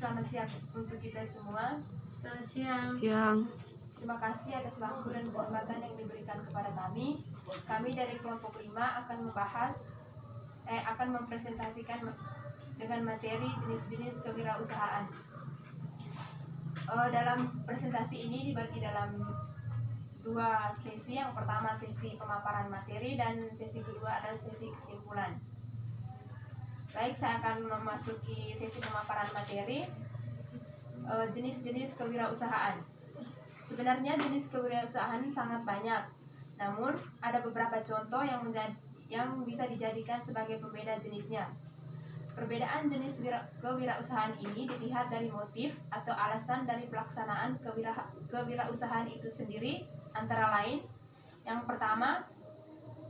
selamat siang untuk kita semua. Selamat siang. Terima kasih atas waktu dan kesempatan yang diberikan kepada kami. Kami dari kelompok 5 akan mempresentasikan dengan materi jenis-jenis kewirausahaan. Dalam presentasi ini dibagi dalam 2 sesi. Yang pertama sesi pemaparan materi dan sesi kedua adalah sesi kesimpulan. Baik, saya akan memasuki sesi pemaparan materi. Jenis-jenis kewirausahaan. Sebenarnya jenis kewirausahaan sangat banyak, namun ada beberapa contoh yang bisa dijadikan sebagai pembeda jenisnya. Perbedaan jenis kewirausahaan ini dilihat dari motif atau alasan dari pelaksanaan kewirausahaan itu sendiri, antara lain: yang pertama,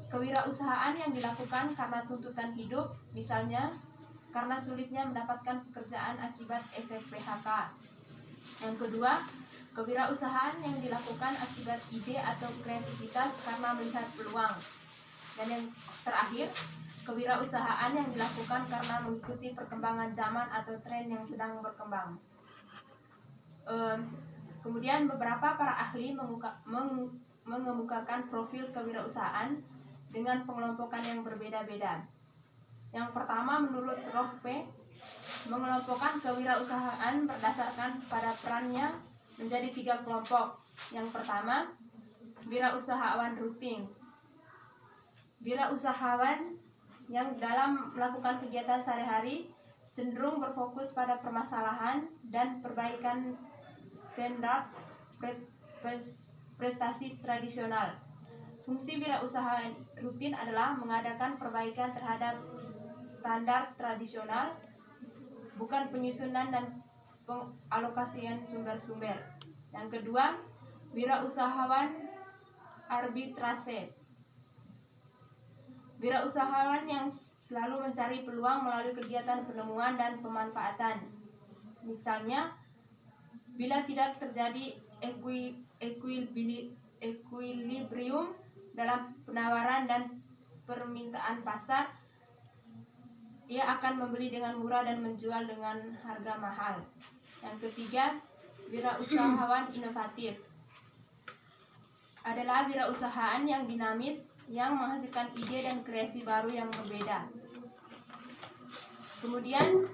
kewirausahaan yang dilakukan karena tuntutan hidup, misalnya karena sulitnya mendapatkan pekerjaan akibat efek PHK. Yang kedua, kewirausahaan yang dilakukan akibat ide atau kreativitas karena melihat peluang. Dan yang terakhir, kewirausahaan yang dilakukan karena mengikuti perkembangan zaman atau tren yang sedang berkembang. Kemudian beberapa para ahli mengemukakan profil kewirausahaan dengan pengelompokan yang berbeda-beda. Yang pertama, menurut Rob P., mengelompokkan kewirausahaan berdasarkan pada perannya menjadi 3 kelompok. Yang pertama, wirausahawan rutin. Wirausahawan yang dalam melakukan kegiatan sehari-hari cenderung berfokus pada permasalahan dan perbaikan standar prestasi tradisional. Fungsi wirausaha rutin adalah mengadakan perbaikan terhadap standar tradisional, bukan penyusunan dan pengalokasian sumber-sumber. Yang kedua, wirausahawan arbitrase. Wirausahawan yang selalu mencari peluang melalui kegiatan penemuan dan pemanfaatan. Misalnya, bila tidak terjadi equilibrium dalam penawaran dan permintaan pasar, ia akan membeli dengan murah dan menjual dengan harga mahal. Yang ketiga, wirausahawan inovatif adalah wirausahaan yang dinamis, yang menghasilkan ide dan kreasi baru yang berbeda. Kemudian,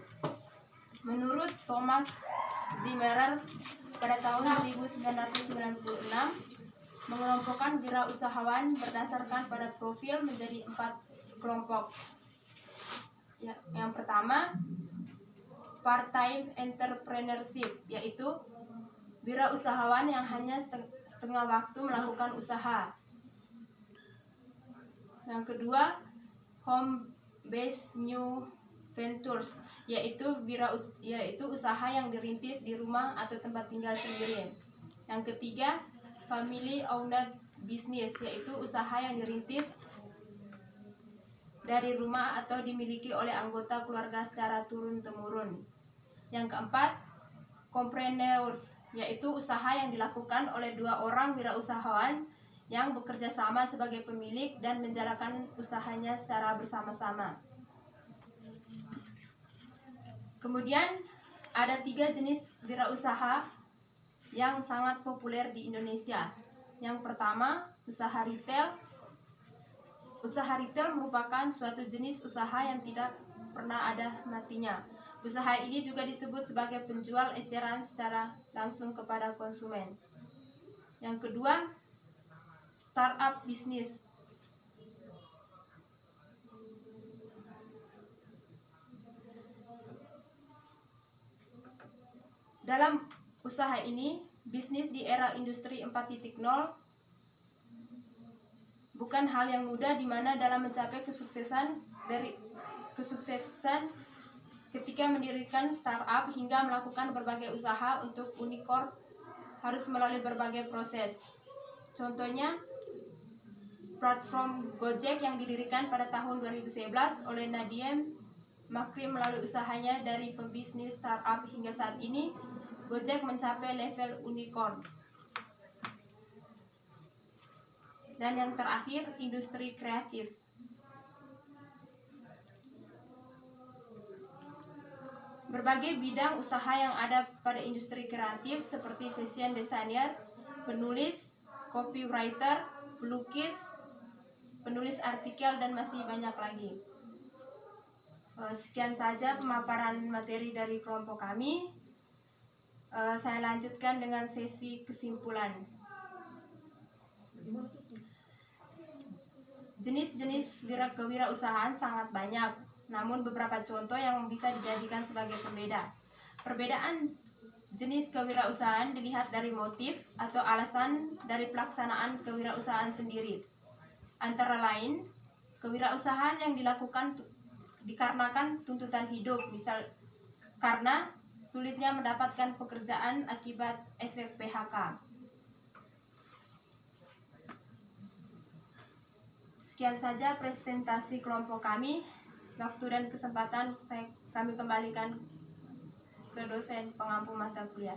menurut Thomas Zimmerer pada tahun 1996, mengelompokkan wirausahawan berdasarkan pada profil menjadi 4 kelompok. Yang pertama, part-time entrepreneurship, yaitu wirausahawan yang hanya setengah waktu melakukan usaha. Yang kedua, home-based new ventures, yaitu usaha yang dirintis di rumah atau tempat tinggal sendiri. Yang ketiga, family owned business, yaitu usaha yang dirintis dari rumah atau dimiliki oleh anggota keluarga secara turun-temurun. Yang keempat, compreneurs, yaitu usaha yang dilakukan oleh 2 orang wirausahawan yang bekerja sama sebagai pemilik dan menjalankan usahanya secara bersama-sama. Kemudian ada 3 jenis wirausaha yang sangat populer di Indonesia. Yang pertama, usaha retail. Usaha retail merupakan suatu jenis usaha yang tidak pernah ada matinya. Usaha ini juga disebut sebagai penjual eceran secara langsung kepada konsumen. Yang kedua, startup bisnis. Dalam usaha ini, bisnis di era industri 4.0 bukan hal yang mudah, di mana dalam mencapai kesuksesan ketika mendirikan startup hingga melakukan berbagai usaha untuk unicorn harus melalui berbagai proses. Contohnya, platform Gojek yang didirikan pada tahun 2011 oleh Nadiem Makarim melalui usahanya dari pebisnis startup hingga saat ini Gojek mencapai level unicorn. Dan yang terakhir, industri kreatif. Berbagai bidang usaha yang ada pada industri kreatif seperti fashion designer, penulis, copywriter, pelukis, penulis artikel, dan masih banyak lagi. Sekian saja pemaparan materi dari kelompok kami. Saya lanjutkan dengan sesi kesimpulan. Jenis-jenis kewirausahaan sangat banyak, namun beberapa contoh yang bisa dijadikan sebagai pembeda. Perbedaan jenis kewirausahaan dilihat dari motif atau alasan dari pelaksanaan kewirausahaan sendiri. Antara lain, kewirausahaan yang dilakukan dikarenakan tuntutan hidup, misal karena sulitnya mendapatkan pekerjaan akibat efek PHK. Sekian saja presentasi kelompok kami. Waktu dan kesempatan kami kembalikan ke dosen pengampu mata kuliah.